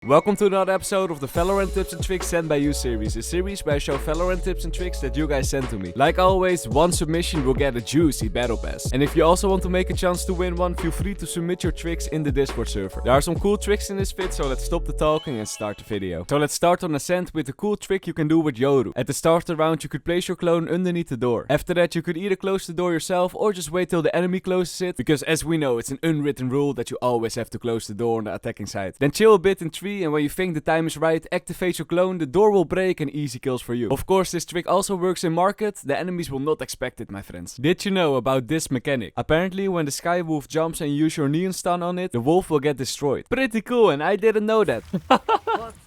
Welcome to another episode of the Valorant Tips and Tricks Sent by You series, a series where I show Valorant tips and tricks that you guys send to me. Like always, one submission will get a juicy battle pass. And if you also want to make a chance to win one, feel free to submit your tricks in the Discord server. There are some cool tricks in this vid, so let's stop the talking and start the video. So let's start on Ascent with a cool trick you can do with Yoru. At the start of the round, you could place your clone underneath the door. After that, you could either close the door yourself or just wait till the enemy closes it, because as we know, it's an unwritten rule that you always have to close the door on the attacking side. Then chill a bit in 3, and when you think the time is right, activate your clone, the door will break and easy kills for you. Of course, this trick also works in market, the enemies will not expect it, my friends. Did you know about this mechanic? Apparently, when the Sky Wolf jumps and you use your neon stun on it, the wolf will get destroyed. Pretty cool, and I didn't know that.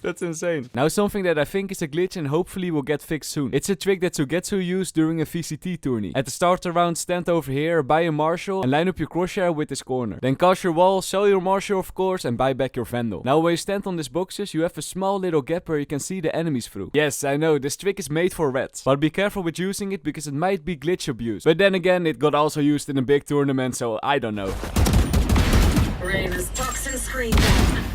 That's insane. Now something that I think is a glitch and hopefully will get fixed soon. It's a trick that Sugetsu used during a VCT tourney. At the start of the round, stand over here, buy a Marshal, and line up your crosshair with this corner. Then cast your wall, sell your Marshal of course, and buy back your Vandal. Now when you stand on these boxes, you have a small little gap where you can see the enemies through. Yes, I know, this trick is made for reds. But be careful with using it because it might be glitch abuse. But then again, it got also used in a big tournament, so I don't know.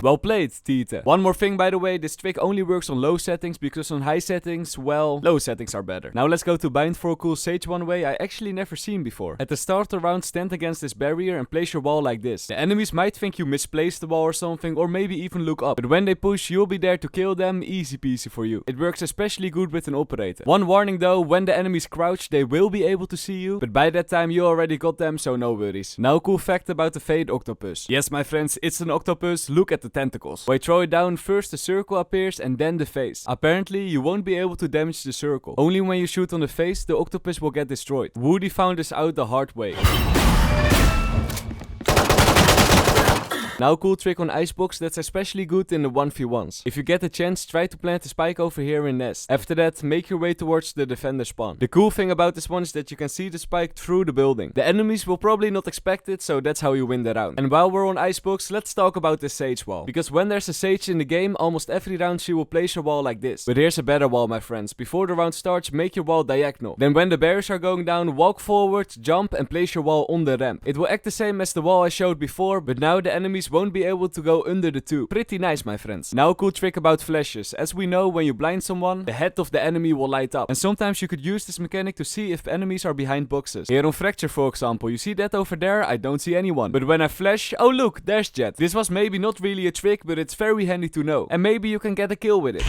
Well played, Tita. One more thing by the way, this trick only works on low settings because on high settings, well, low settings are better. Now let's go to bind for a cool Sage one way I actually never seen before. At the start of the round, stand against this barrier and place your wall like this. The enemies might think you misplaced the wall or something, or maybe even look up. But when they push, you'll be there to kill them, easy peasy for you. It works especially good with an operator. One warning though, when the enemies crouch, they will be able to see you, but by that time you already got them, so no worries. Now a cool fact about the Fade Octopus. Yes, my friends, it's an octopus, look at the tentacles. When you throw it down, first the circle appears and then the face. Apparently, you won't be able to damage the circle. Only when you shoot on the face, the octopus will get destroyed. Woody found this out the hard way. Now a cool trick on Icebox that's especially good in the 1v1s. If you get the chance, try to plant a spike over here in Nest. After that, make your way towards the defender spawn. The cool thing about this one is that you can see the spike through the building. The enemies will probably not expect it, so that's how you win the round. And while we're on Icebox, let's talk about this Sage wall. Because when there's a Sage in the game, almost every round she will place her wall like this. But here's a better wall, my friends. Before the round starts, make your wall diagonal. Then when the barriers are going down, walk forward, jump and place your wall on the ramp. It will act the same as the wall I showed before, but now the enemies won't be able to go under the tube. Pretty nice, my friends. Now a cool trick about flashes. As we know, when you blind someone, the head of the enemy will light up. And sometimes you could use this mechanic to see if enemies are behind boxes. Here on Fracture, for example, you see that over there? I don't see anyone. But when I flash, oh look, there's Jet. This was maybe not really a trick, but it's very handy to know. And maybe you can get a kill with it.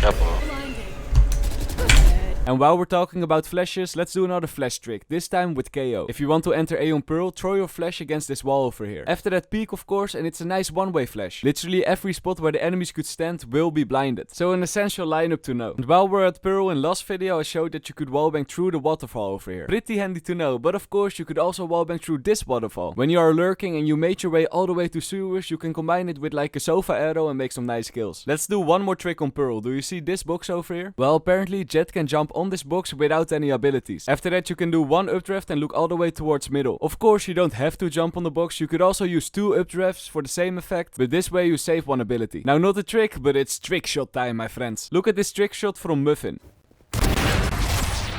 And while we're talking about flashes, let's do another flash trick, this time with KO. If you want to enter A on Pearl, throw your flash against this wall over here. After that peek of course, and it's a nice one-way flash. Literally every spot where the enemies could stand will be blinded. So an essential lineup to know. And while we're at Pearl, in last video I showed that you could wallbang through the waterfall over here. Pretty handy to know, but of course you could also wallbang through this waterfall. When you are lurking and you made your way all the way to sewers, you can combine it with like a sofa arrow and make some nice kills. Let's do one more trick on Pearl. Do you see this box over here? Well, apparently Jet can jump on this box without any abilities. After that you can do one updraft and look all the way towards middle. Of course you don't have to jump on the box, you could also use 2 updrafts for the same effect, but this way you save one ability. Now not a trick, but it's trick shot time, my friends. Look at this trick shot from Muffin.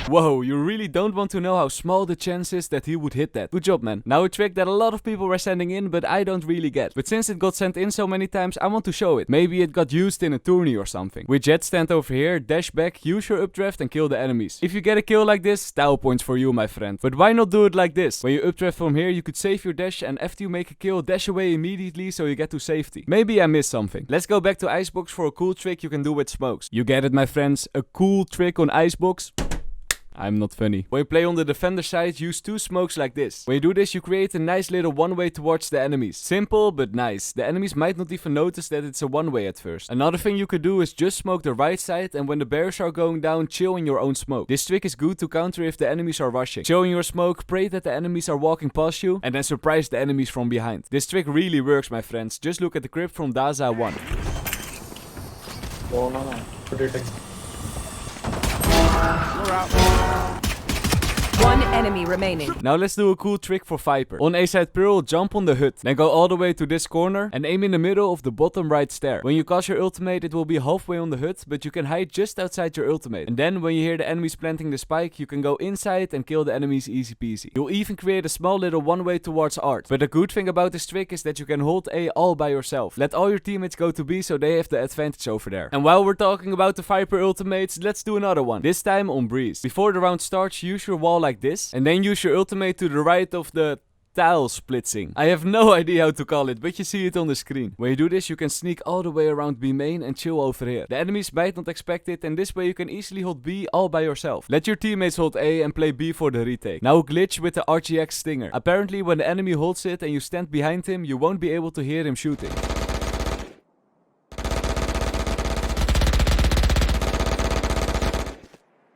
Whoa, you really don't want to know how small the chance is that he would hit that. Good job, man. Now a trick that a lot of people were sending in, but I don't really get. But since it got sent in so many times, I want to show it. Maybe it got used in a tourney or something. With Jet stand over here, dash back, use your updraft and kill the enemies. If you get a kill like this, style points for you, my friend. But why not do it like this? When you updraft from here, you could save your dash and after you make a kill, dash away immediately so you get to safety. Maybe I missed something. Let's go back to Icebox for a cool trick you can do with smokes. You get it, my friends? A cool trick on Icebox? I'm not funny. When you play on the defender side, use 2 smokes like this. When you do this, you create a nice little one-way towards the enemies. Simple, but nice. The enemies might not even notice that it's a one-way at first. Another thing you could do is just smoke the right side, and when the barriers are going down, chill in your own smoke. This trick is good to counter if the enemies are rushing. Chill in your smoke, pray that the enemies are walking past you, and then surprise the enemies from behind. This trick really works, my friends. Just look at the crypt from Daza 1. Oh no, put it in. We're out. One enemy remaining. Now let's do a cool trick for Viper. On A side Pearl, jump on the hut. Then go all the way to this corner and aim in the middle of the bottom right stair. When you cast your ultimate, it will be halfway on the hut, but you can hide just outside your ultimate. And then when you hear the enemies planting the spike, you can go inside and kill the enemies easy peasy. You'll even create a small little one-way towards art. But the good thing about this trick is that you can hold A all by yourself. Let all your teammates go to B so they have the advantage over there. And while we're talking about the Viper ultimates, let's do another one. This time on Breeze. Before the round starts, use your wall like this, and then use your ultimate to the right of the tile splitsing. I have no idea how to call it, but you see it on the screen. When you do this, you can sneak all the way around B main and chill over here. The enemies might not expect it, and this way you can easily hold B all by yourself. Let your teammates hold A and play B for the retake. Now glitch with the RGX Stinger. Apparently when the enemy holds it and you stand behind him, you won't be able to hear him shooting.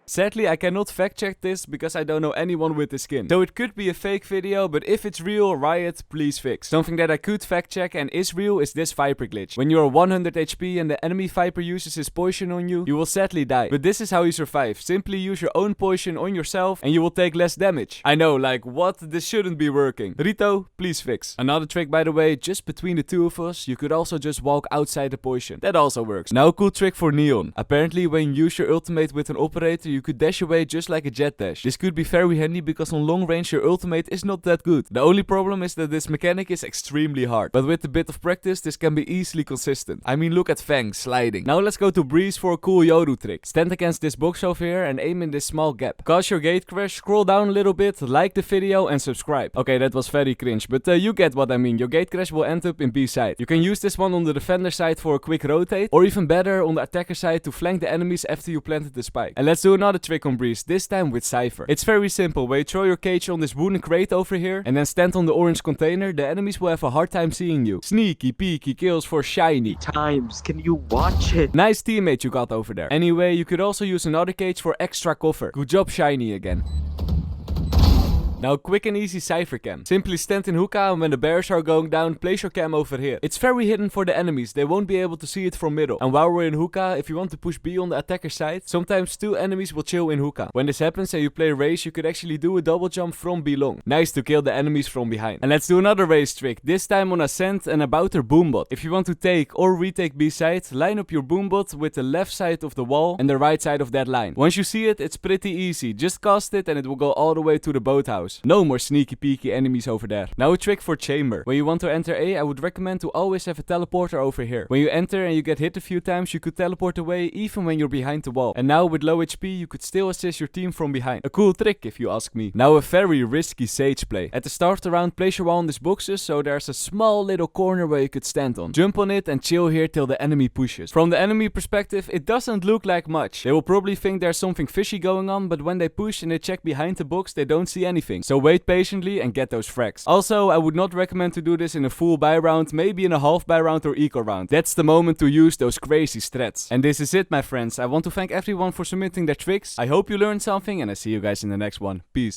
Sadly, I cannot fact check this because I don't know anyone with the skin. So it could be a fake video, but if it's real, Riot, please fix. Something that I could fact check and is real is this Viper glitch. When you're 100 HP and the enemy Viper uses his poison on you, you will sadly die. But this is how you survive. Simply use your own poison on yourself and you will take less damage. I know, like, what? This shouldn't be working. Rito, please fix. Another trick, by the way, just between the two of us, you could also just walk outside the poison. That also works. Now a cool trick for Neon. Apparently when you use your ultimate with an operator, you could dash away just like a jet dash. This could be very handy because on long range your ultimate is not that good. The only problem is that this mechanic is extremely hard. But with a bit of practice, this can be easily consistent. I mean, look at Fang sliding. Now let's go to Breeze for a cool Yoru trick. Stand against this box over here and aim in this small gap. Cast your gate crash, scroll down a little bit, like the video and subscribe. Okay, that was very cringe, but you get what I mean. Your gate crash will end up in B side. You can use this one on the defender side for a quick rotate, or even better on the attacker side to flank the enemies after you planted the spike. And let's do another trick on Breeze, this time with Cypher. It's very simple. Where you throw your cage on this wooden crate over here and then stand on the orange container, the enemies will have a hard time seeing you. Sneaky peeky kills for shiny. Times, can you watch it? Nice teammate you got over there. Anyway, you could also use another cage for extra cover. Good job, shiny again. Now quick and easy Cypher cam. Simply stand in hookah and when the bears are going down, place your cam over here. It's very hidden for the enemies, they won't be able to see it from middle. And while we're in hookah, if you want to push B on the attacker side, sometimes two enemies will chill in hookah. When this happens and you play race, you could actually do a double jump from B long. Nice to kill the enemies from behind. And let's do another race trick, this time on Ascent and about their boombot. If you want to take or retake B side, line up your boombot with the left side of the wall and the right side of that line. Once you see it, it's pretty easy. Just cast it and it will go all the way to the boathouse. No more sneaky peeky enemies over there. Now a trick for chamber. When you want to enter A, I would recommend to always have a teleporter over here. When you enter and you get hit a few times, you could teleport away even when you're behind the wall. And now with low HP, you could still assist your team from behind. A cool trick if you ask me. Now a very risky Sage play. At the start of the round, place your wall on these boxes so there's a small little corner where you could stand on. Jump on it and chill here till the enemy pushes. From the enemy perspective, it doesn't look like much. They will probably think there's something fishy going on, but when they push and they check behind the box, they don't see anything. So wait patiently and get those frags. Also, I would not recommend to do this in a full buy round, maybe in a half buy round or eco round. That's the moment to use those crazy strats. And this is it, my friends. I want to thank everyone for submitting their tricks. I hope you learned something and I see you guys in the next one. Peace.